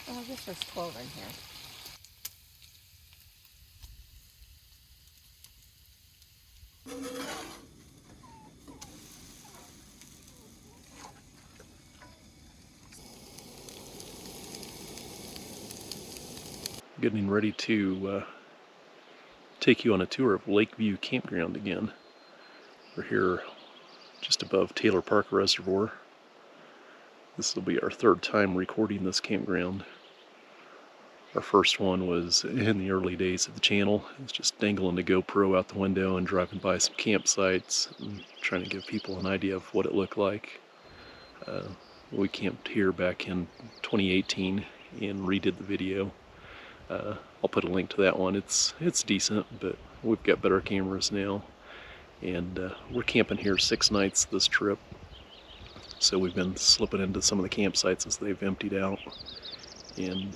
Oh, I guess there's 12 in here. Getting ready to take you on a tour of Lakeview Campground again. We're here just above Taylor Park Reservoir. This will be our third time recording this campground. Our first one was in the early days of the channel. It was just dangling the GoPro out the window and driving by some campsites and trying to give people an idea of what it looked like. We camped here back in 2018 and redid the video. I'll put a link to that one. It's decent, but we've got better cameras now. And we're camping here 6 nights this trip. So we've been slipping into some of the campsites as they've emptied out and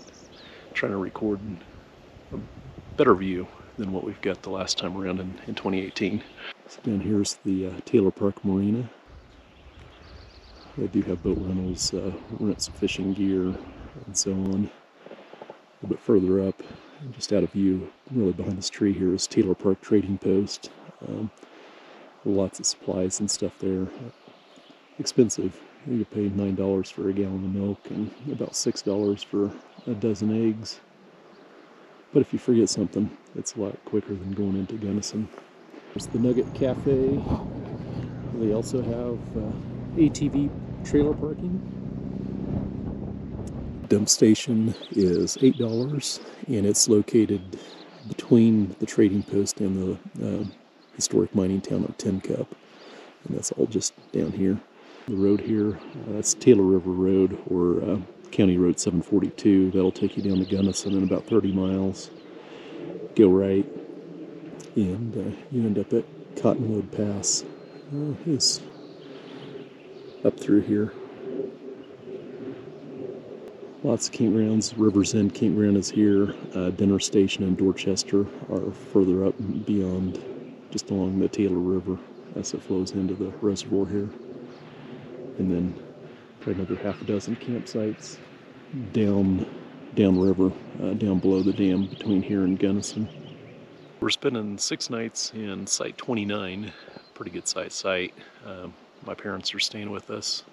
trying to record a better view than what we've got the last time around in 2018. So down here's the Taylor Park Marina. They do have boat rentals, rent some fishing gear and so on. A little bit further up, just out of view, really behind this tree here, is Taylor Park Trading Post. Lots of supplies and stuff there. Expensive. You pay $9 for a gallon of milk and about $6 for a dozen eggs. But if you forget something, it's a lot quicker than going into Gunnison. There's the Nugget Cafe. They also have ATV trailer parking. Dump station is $8, and it's located between the trading post and the historic mining town of Tin Cup, and that's all just down here. The road here, that's Taylor River Road, or County Road 742. That'll take you down to Gunnison in about 30 miles. Go right, and you end up at Cottonwood Pass. It's up through here. Lots of campgrounds. River's End Campground is here. Dinner Station and Dorchester are further up beyond, just along the Taylor River as it flows into the reservoir here. And then probably another half a dozen campsites downriver, down below the dam between here and Gunnison. We're spending 6 nights in Site 29, pretty good sized site. My parents are staying with us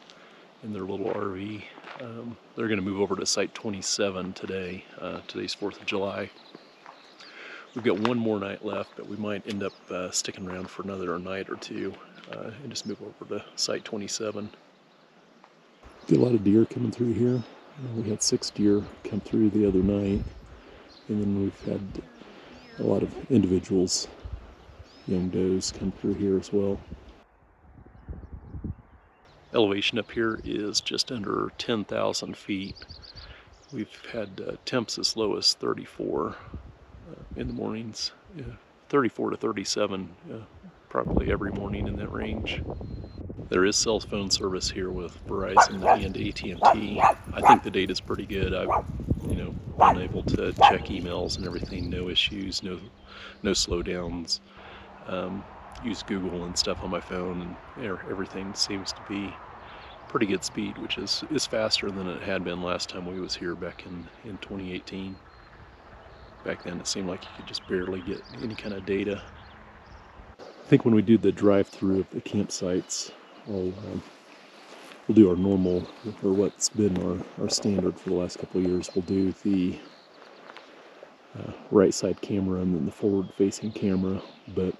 in their little RV. They're going to move over to Site 27 today. Today's 4th of July. We've got one more night left, but we might end up sticking around for another night or two and just move over to Site 27. Get a lot of deer coming through here. We had 6 deer come through the other night, and then we've had a lot of individuals, young does, come through here as well. Elevation up here is just under 10,000 feet. We've had temps as low as 34 in the mornings, 34 to 37 probably every morning in that range. There is cell phone service here with Verizon and AT&T. I think the data's pretty good. I've been able to check emails and everything, no issues, no slowdowns. Use Google and stuff on my phone, and everything seems to be pretty good speed, which is faster than it had been last time we was here back in 2018. Back then it seemed like you could just barely get any kind of data. I think when we do the drive-through of the campsites, we'll do our normal, or what's been our standard for the last couple of years. We'll do the right side camera and then the forward-facing camera, but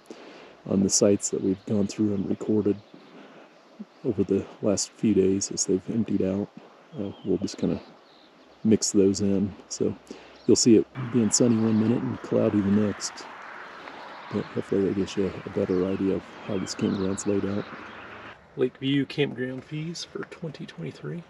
on the sites that we've gone through and recorded over the last few days as they've emptied out, we'll just kind of mix those in. So you'll see it being sunny one minute and cloudy the next. But hopefully that gives you a better idea of how this campground's laid out. Lakeview campground fees for 2023.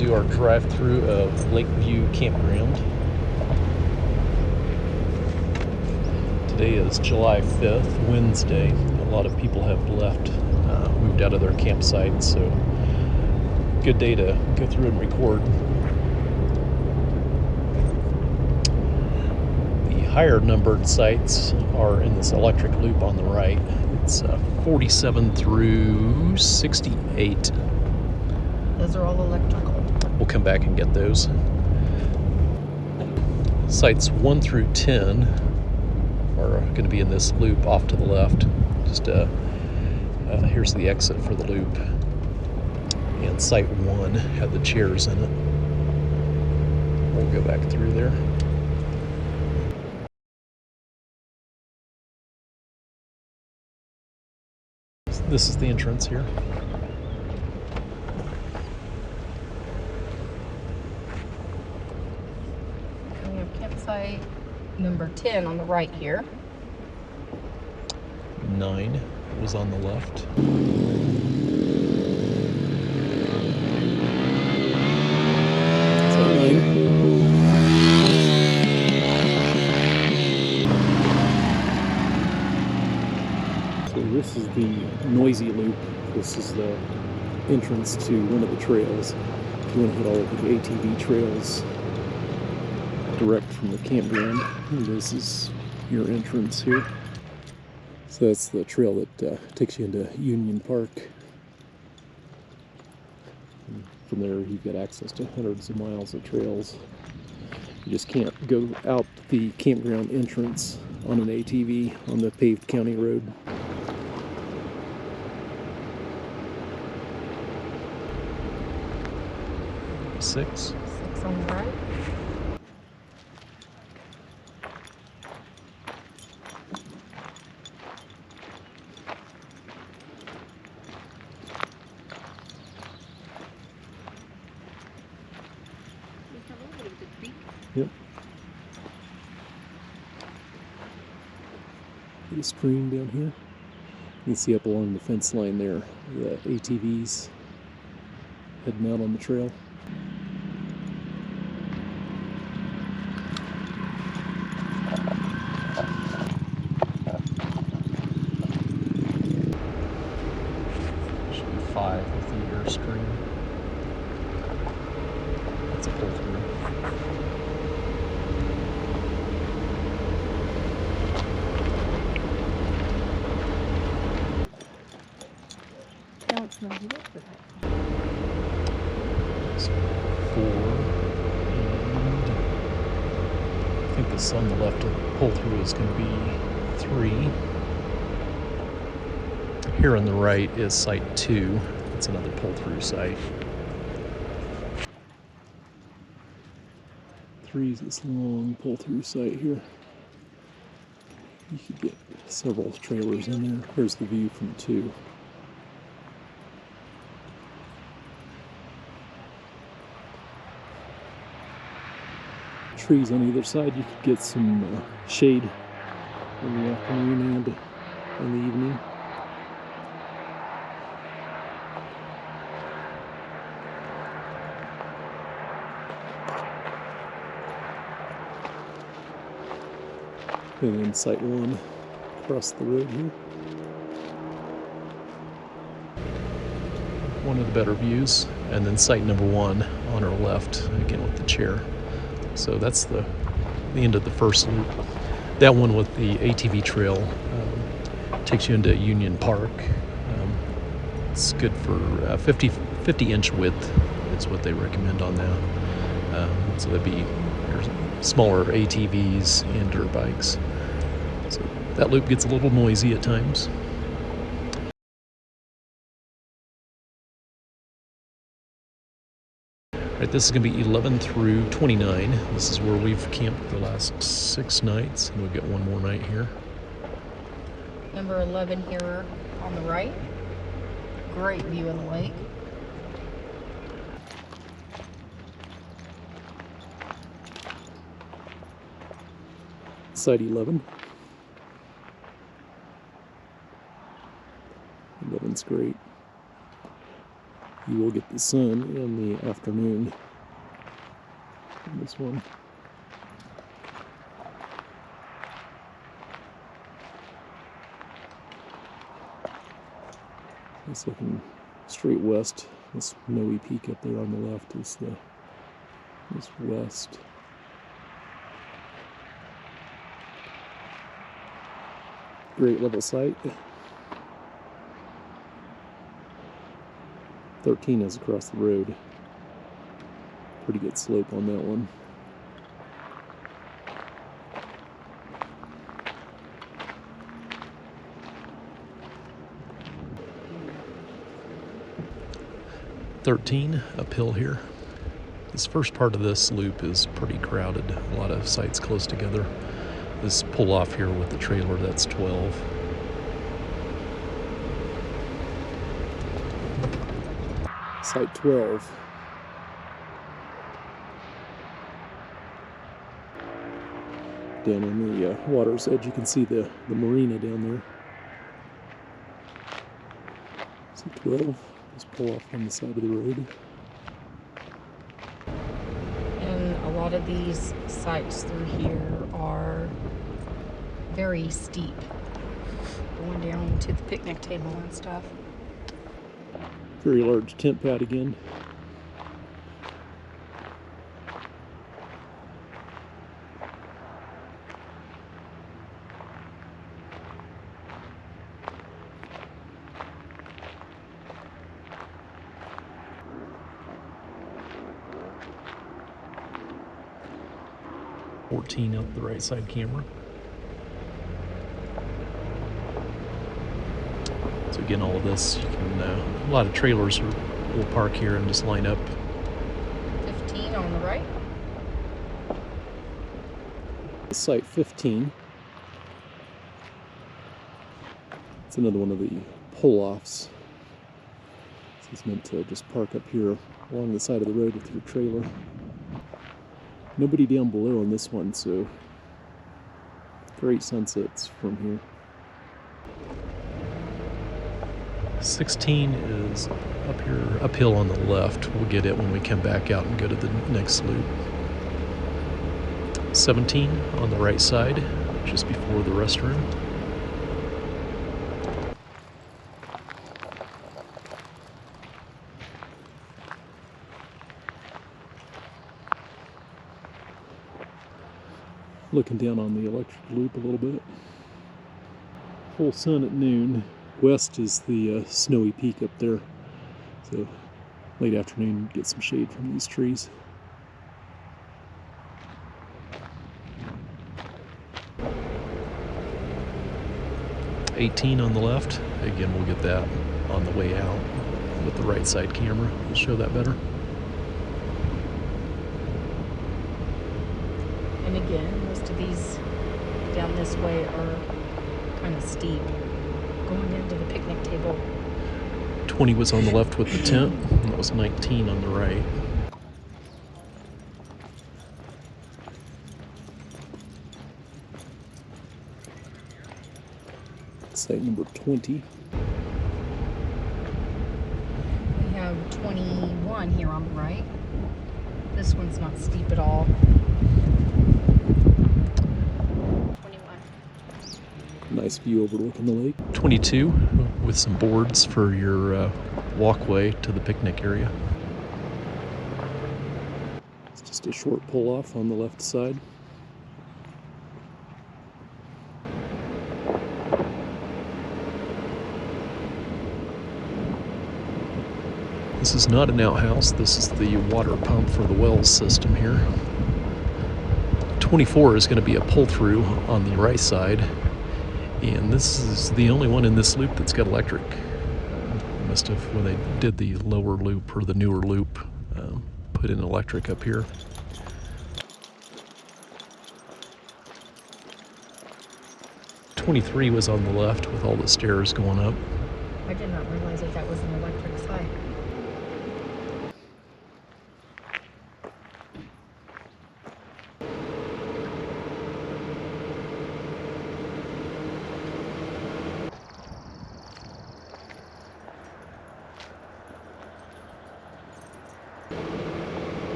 do our drive-through of Lakeview Campground. Today is July 5th, Wednesday. A lot of people have left, moved out of their campsites, so good day to go through and record. The higher numbered sites are in this electric loop on the right. It's 47 through 68. Those are all electrical. We'll come back and get those. Sites 1 through 10 are going to be in this loop off to the left. Just here's the exit for the loop. And site 1 had the chairs in it. We'll go back through there. This is the entrance here. We have campsite number 10 on the right here. 9 was on the left. So this is the noisy loop. This is the entrance to one of the trails. If you want to hit all of the ATV trails direct from the campground, and this is your entrance here. So that's the trail that takes you into Union Park. And from there you've got access to hundreds of miles of trails. You just can't go out the campground entrance on an ATV on the paved county road. Six on the right. Yep. The stream down here. You can see up along the fence line there, the ATVs heading out on the trail. Should be 5 with the Airstream. That's a pull through. No, it's not here for that. So 4, and I think this on the left pull through is going to be 3. Here on the right is site 2. It's another pull through site. 3 is this long pull through site here. You could get several trailers in there. Here's the view from 2. Trees on either side, you could get some shade in the afternoon and in the evening. And then site 1 across the road here. One of the better views, and then site number 1 on our left, again with the chair. So that's the end of the first loop. That one with the ATV trail takes you into Union Park. It's good for 50-inch width is what they recommend on that. So that'd be smaller ATVs and dirt bikes. So that loop gets a little noisy at times. Right, this is going to be 11 through 29. This is where we've camped the last 6 nights, and we've got one more night here. Number 11 here on the right. Great view of the lake. Site 11. 11's great. You will get the sun in the afternoon on this one. It's looking straight west. This snowy peak up there on the left is west. Great level sight. 13 is across the road. Pretty good slope on that one. Uphill here. This first part of this loop is pretty crowded. A lot of sites close together. This pull off here with the trailer, that's 12. Site 12. Down on the water's edge, you can see the marina down there. Site 12. Just pull off on the side of the road. And a lot of these sites through here are very steep, going down to the picnic table and stuff. Very large tent pad again. Up the right side camera. So again, all of this, you can, a lot of trailers will park here and just line up. 15 on the right. Site 15. It's another one of the pull-offs. This is meant to just park up here along the side of the road with your trailer. Nobody down below on this one, so great sunsets from here. 16 is up here, uphill on the left. We'll get it when we come back out and go to the next loop. 17 on the right side, just before the restroom. Looking down on the electric loop a little bit. Full sun at noon. West is the snowy peak up there. So late afternoon, get some shade from these trees. $18 on the left. Again, we'll get that on the way out with the right side camera. We'll show that better. And again, most of these down this way are kind of steep. Going into the picnic table. 20 was on the left with the tent, and that was 19 on the right. Site number 20. We have 21 here on the right. This one's not steep at all. 21. Nice view overlooking the lake. 22 with some boards for your walkway to the picnic area. It's just a short pull off on the left side. This is not an outhouse. This is the water pump for the wells system here. 24 is going to be a pull-through on the right side. And this is the only one in this loop that's got electric. Must have, when they did the lower loop or the newer loop, put in electric up here. $23 was on the left with all the stairs going up. I did not realize that was an electric site.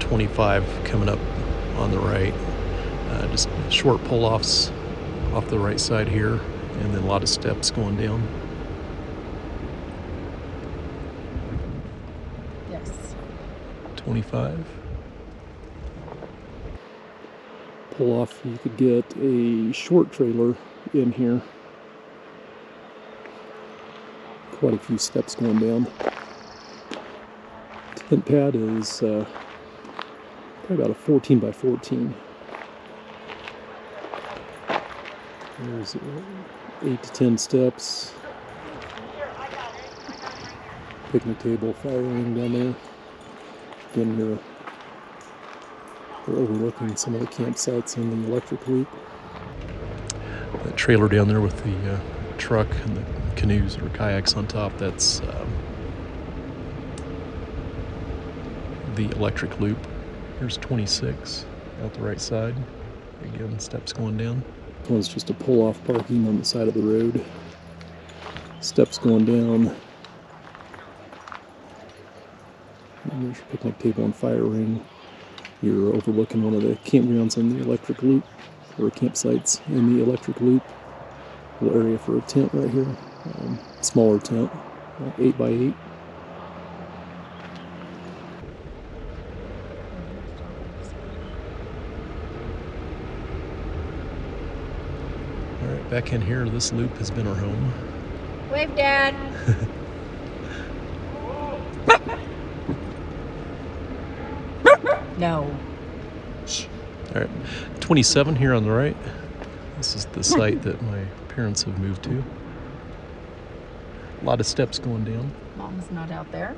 25 coming up on the right. Just short pull-offs off the right side here, and then a lot of steps going down. Yes. 25. Pull off, you could get a short trailer in here. Quite a few steps going down. Tent pad is probably about a 14 by 14. There's 8 to 10 steps. Picnic table, fire ring down there. Again, we're overlooking some of the campsites in the electric loop. That trailer down there with the truck and the canoes or kayaks on top, that's the electric loop. Here's 26 out the right side. Again, steps going down. This one's just a pull-off parking on the side of the road. Steps going down. And there's your picnic table and fire ring. You're overlooking one of the campgrounds in the electric loop, or campsites in the electric loop. Little area for a tent right here. Smaller tent, 8 by 8. All right, back in here, this loop has been our home. Wave, Dad. No. All right, 27 here on the right. This is the site that my parents have moved to. A lot of steps going down. Mom's not out there.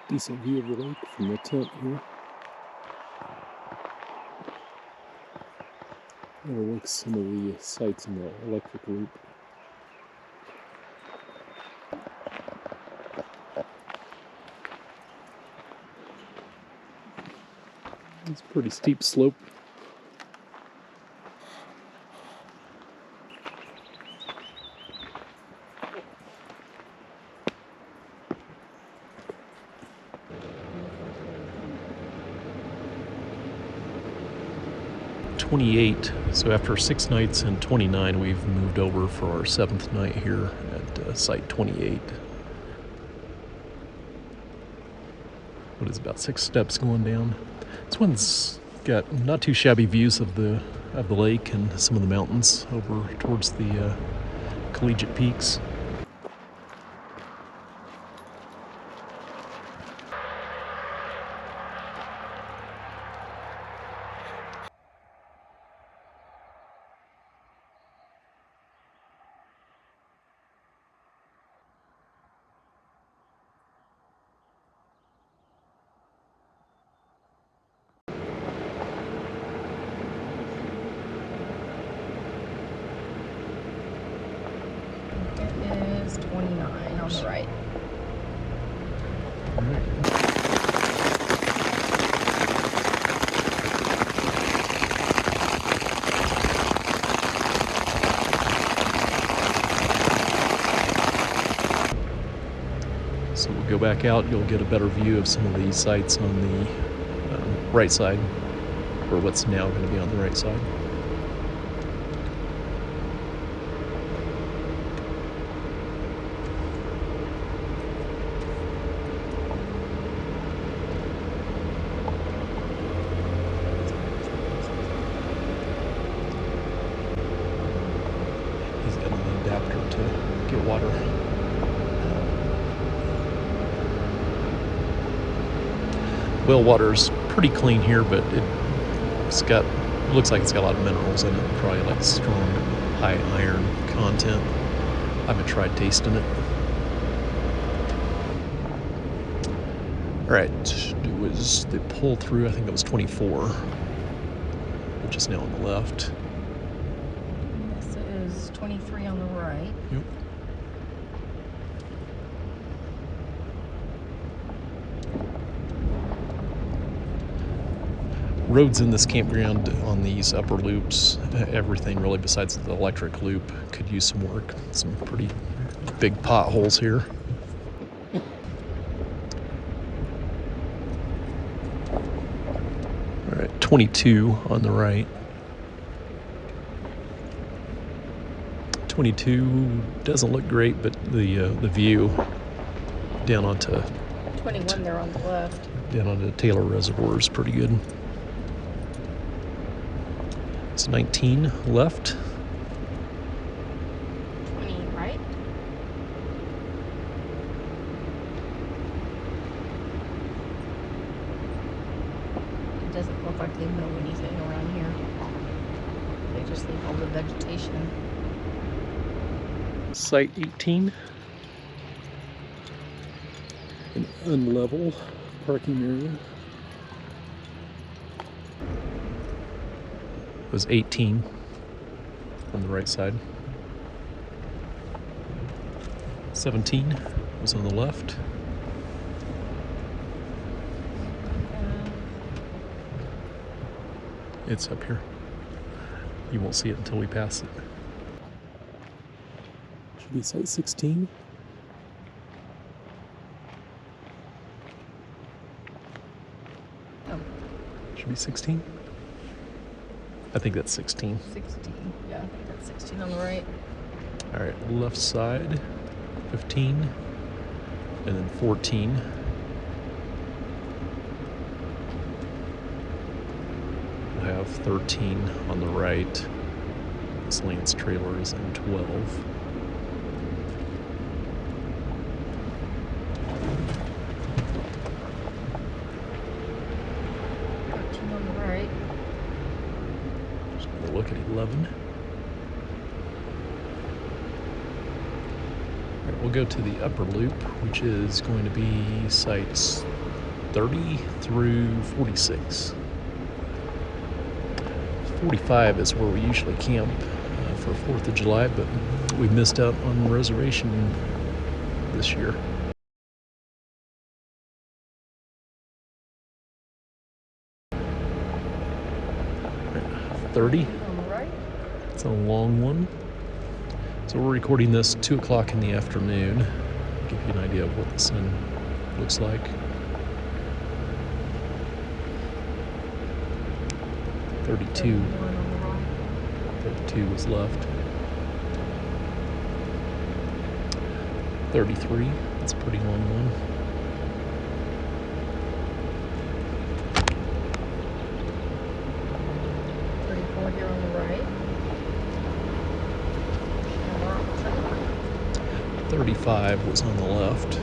Decent view of the lake from the tent here. Overlooks some of the sites in the electric loop. It's a pretty steep slope. So after 6 nights and 29, we've moved over for our 7th night here at site 28. What is about 6 steps going down? This one's got not too shabby views of the lake and some of the mountains over towards the collegiate peaks. It is 29 on the right. All right. So we'll go back out, you'll get a better view of some of these sites on the right side, or what's now going to be on the right side. He's got an adapter to get water. Well water's pretty clean here, but it's got It looks like it's got a lot of minerals in it, probably like strong high iron content. I haven't tried tasting it. Alright, it was the pull through, I think it was 24, which is now on the left. This is 23 on the right. Yep. Roads in this campground on these upper loops, everything really besides the electric loop could use some work. Some pretty big potholes here. All right, 22 on the right. 22 doesn't look great, but the view down onto 21 there on the left. down onto Taylor Reservoir is pretty good. It's 19 left. 20 right. It doesn't look like they mow anything around here. They just leave all the vegetation. Site 18. An unlevel parking area. It was 18 on the right side. 17 was on the left. It's up here. You won't see it until we pass it. Should be site 16. Oh, Should be 16. I think that's 16. 16. Yeah, I think that's 16 on the right. All right, left side, 15, and then 14. We'll have 13 on the right. This Lance trailer is in 12. On the right. Just gonna look at 11. All right, we'll go to the upper loop, which is going to be sites 30 through 46. 45 is where we usually camp for 4th of July, but we missed out on reservation this year. All right, 30. On the right. It's a long one. So we're recording this 2 o'clock in the afternoon. Give you an idea of what the sun looks like. 32. 32 was left. 33. That's a pretty long one. 34 here on the right. And we're on the trailer. 35 was on the left.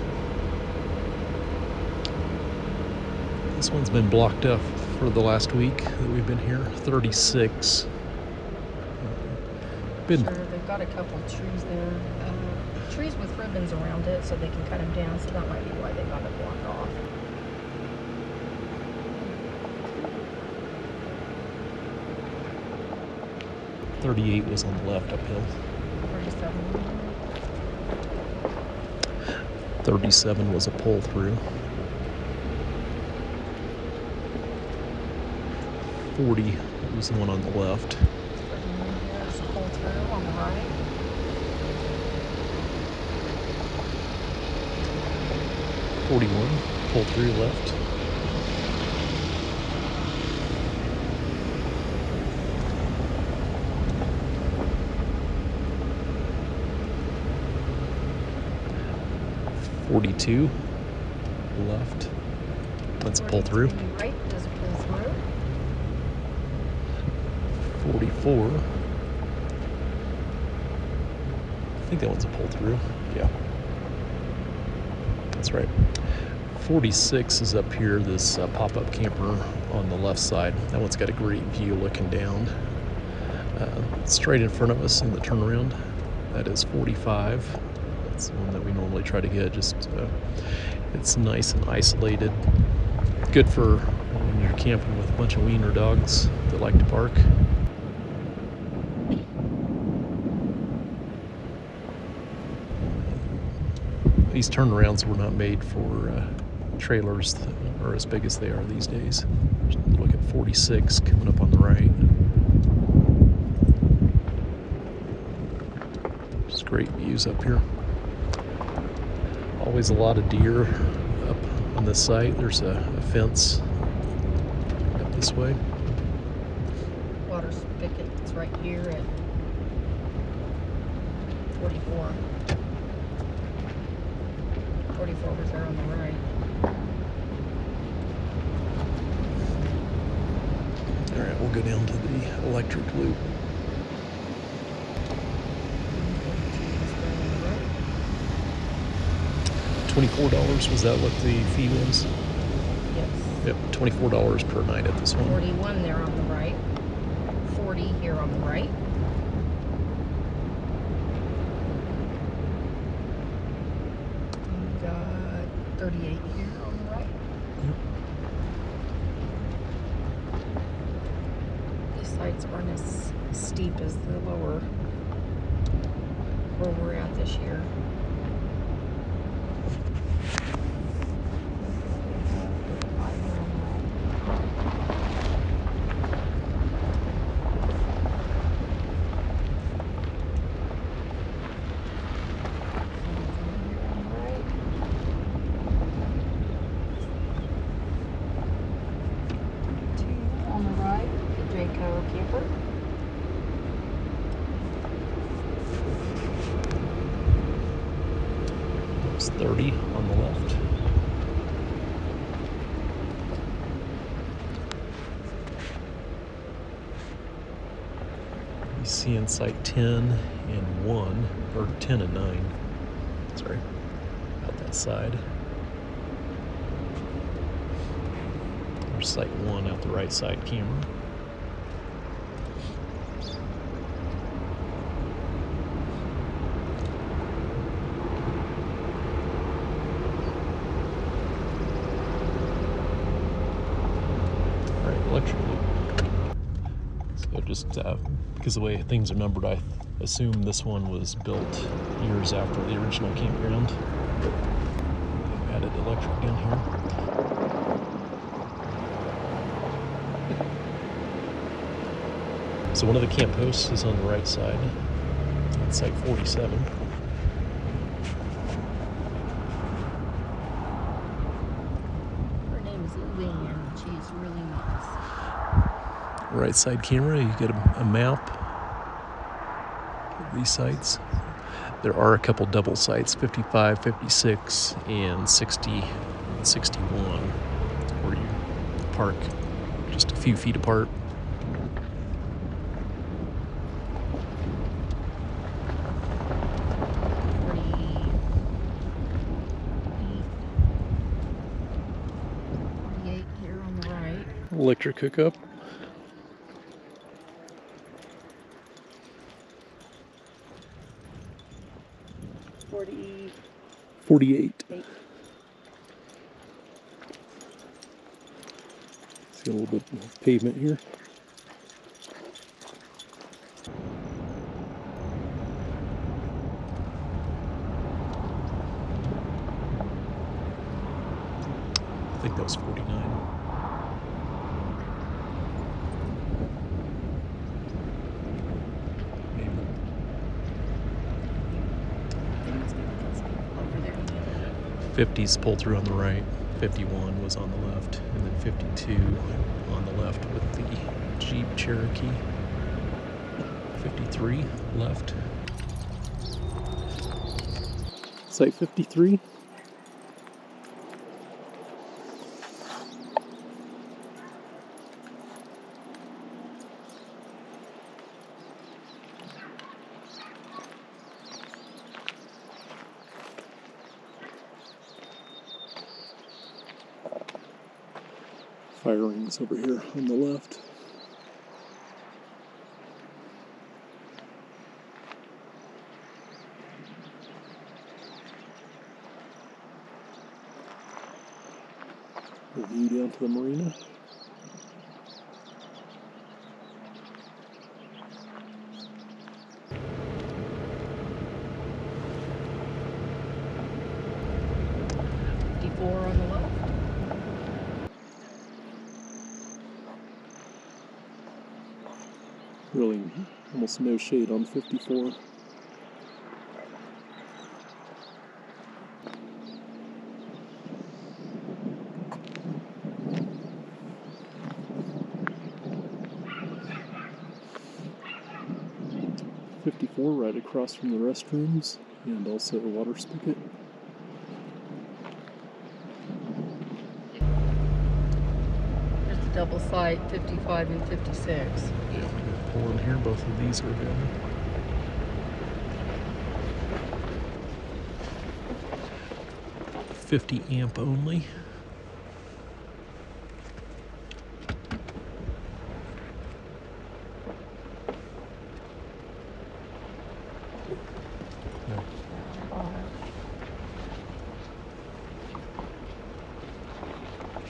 This one's been blocked up for the last week that we've been here. 36. Sure, they've got a couple trees there. Trees with ribbons around it so they can cut them down, so that might be why they got it blocked off. .38 was on the left uphill. 37. 37 was a pull through. 40 was the one on the left. Here's a pull through on the right. 41, pull through left. 42 left. Let's pull through. Right, does it pull through? 44. I think that one's a pull through. Yeah. That's right. 46 is up here, this pop-up camper on the left side. That one's got a great view looking down. Straight in front of us in the turnaround, that is 45. That's the one that we normally try to get. It's nice and isolated. Good for when you're camping with a bunch of wiener dogs that like to bark. These turnarounds were not made for trailers that are as big as they are these days. Look at 46 coming up on the right. Just great views up here. Always a lot of deer up on this site. There's a fence up this way. Water spigot is right here at 44. 44 was there on the right. All right, we'll go down to the electric loop. $24, was that what the fee was? Yes. Yep, $24 per night at this one. 41 there on the right. 40 here on the right. We got 38 here on the right. These sites aren't as steep as the lower where we're at this year. Camper. It's 30 on the left. You see in site 10 and 1, or 10 and 9. Sorry, out that side. There's site 1 out the right side camera. Electric loop. So just because the way things are numbered, I assume this one was built years after the original campground. They've added electric down here. So one of the camp hosts is on the right side. It's site 47. Her name is Luann. She's really nice. Right side camera, you get a map of these sites. There are a couple double sites, 55, 56, and 60 and 61, where you park just a few feet apart. Electric hookup. $48. See a little bit of pavement here. I think that was 49. Maybe. 50s pulled through on the right, 51 was on the left, and then 52 on the left with the Jeep Cherokee. 53 left. Site 53. Fire rings over here on the left. The view down to the marina. On the left. Really almost no shade on 54. Right across from the restrooms and also a water spigot. There's the double site, 55 and 56. Yeah, pull in here, both of these are good. $50 amp only.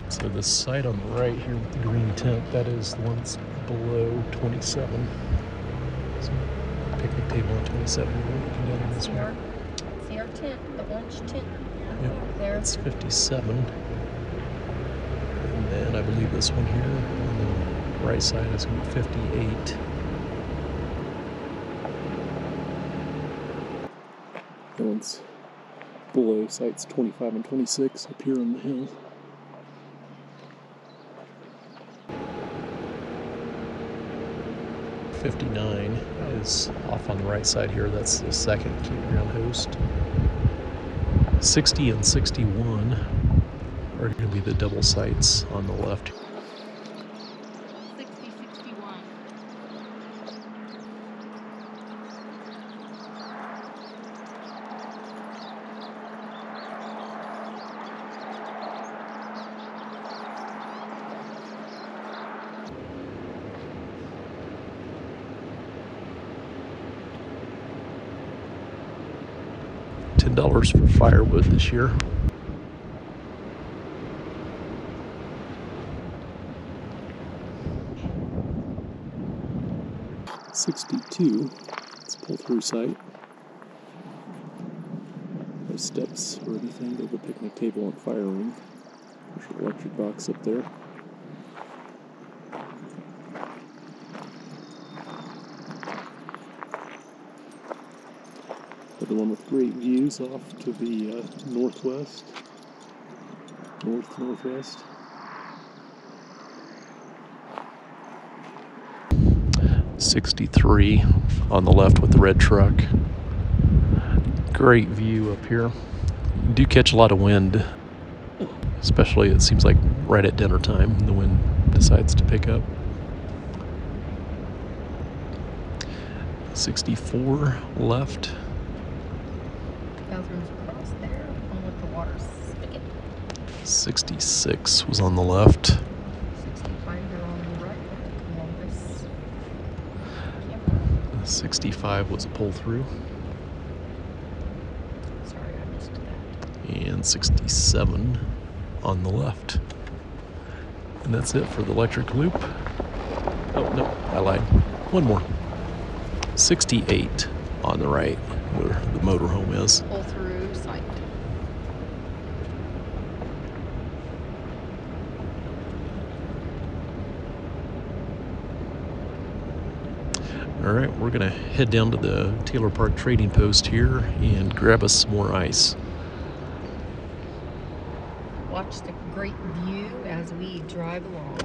So the site on the right here with the green tent, that is the one that's below 27. So picnic table on 27. We're looking down on this one. See our tent, the orange tent? Yep, there. that's 57. And then I believe this one here on the right side is going to be 58. That one's below sites 25 and 26 up here on the hill. $59 is off on the right side here. That's the second campground host. 60 and 61 are going to be the double sites on the left. 60, 61. $10 for firewood this year. $62. It's a pull-through site. No steps or anything. They have a picnic table and fire ring. There's an electric box up there. The one with great views off to the northwest, northwest. $63 on the left with the red truck. Great view up here. You do catch a lot of wind, especially it seems like right at dinner time the wind decides to pick up. 64 left. Bathrooms across there, one with the water spigot. 66 was on the left. 65 here on the right, Columbus. 65 was a pull-through. Sorry, I missed that. And 67 on the left. And that's it for the electric loop. Oh, no, I lied. One more. 68 on the right, where the motorhome is. Pull through site. All right, we're going to head down to the Taylor Park trading post here and grab us some more ice. Watch the great view as we drive along.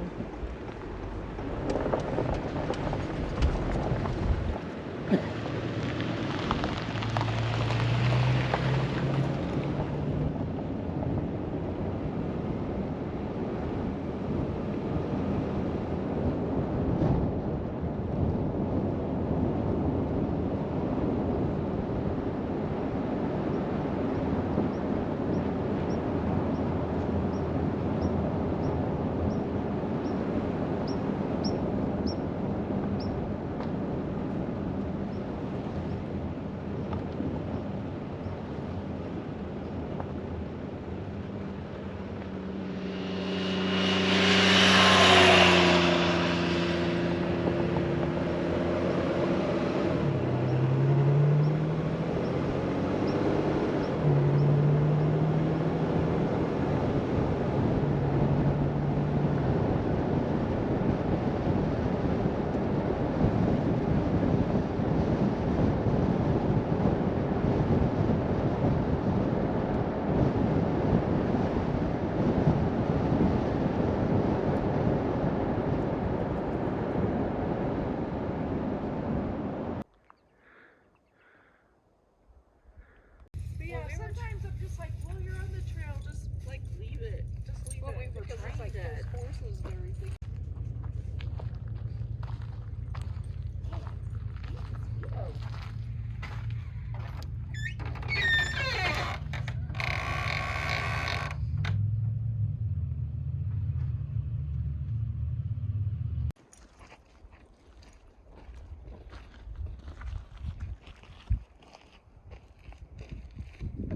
sometimes I'm just like, well, you're on the trail, just like leave it. Just leave it. We were because trying it's like to. those horses and everything.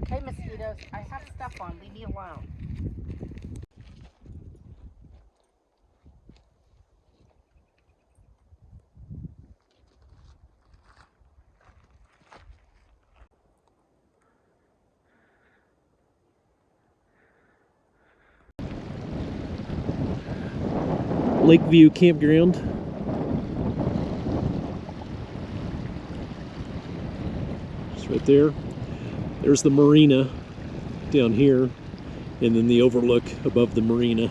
Okay, mosquitoes, I have stuff on. Leave me alone. Lakeview Campground. Just right there. There's the marina down here, and then the overlook above the marina.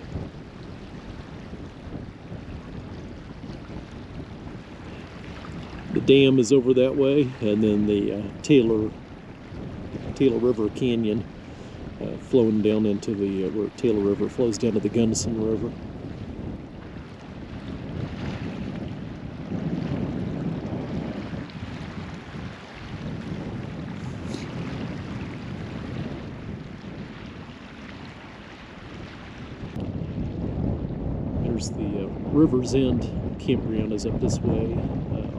The dam is over that way, and then the Taylor River Canyon flowing down into the where Taylor River flows down to the Gunnison River. There's the River's End Campground is up this way.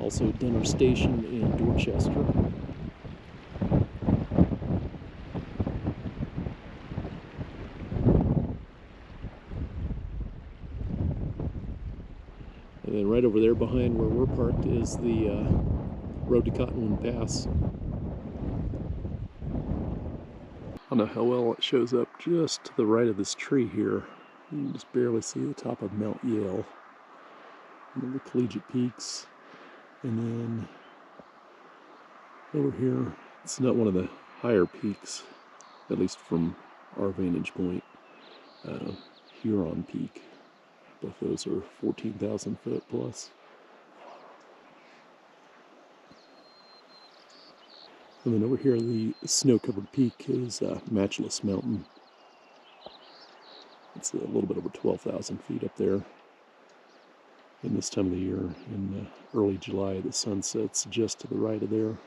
Also Dinner Station in Dorchester. And then right over there behind where we're parked is the road to Cottonwood Pass. I don't know how well it shows up just to the right of this tree here. You can just barely see the top of Mount Yale. And then the Collegiate Peaks. And then over here, it's not one of the higher peaks, at least from our vantage point. Huron Peak. Both those are 14,000 foot plus. And then over here, the snow-covered peak is Matchless Mountain. It's a little bit over 12,000 feet up there. And this time of the year, in early July, the sun sets just to the right of there.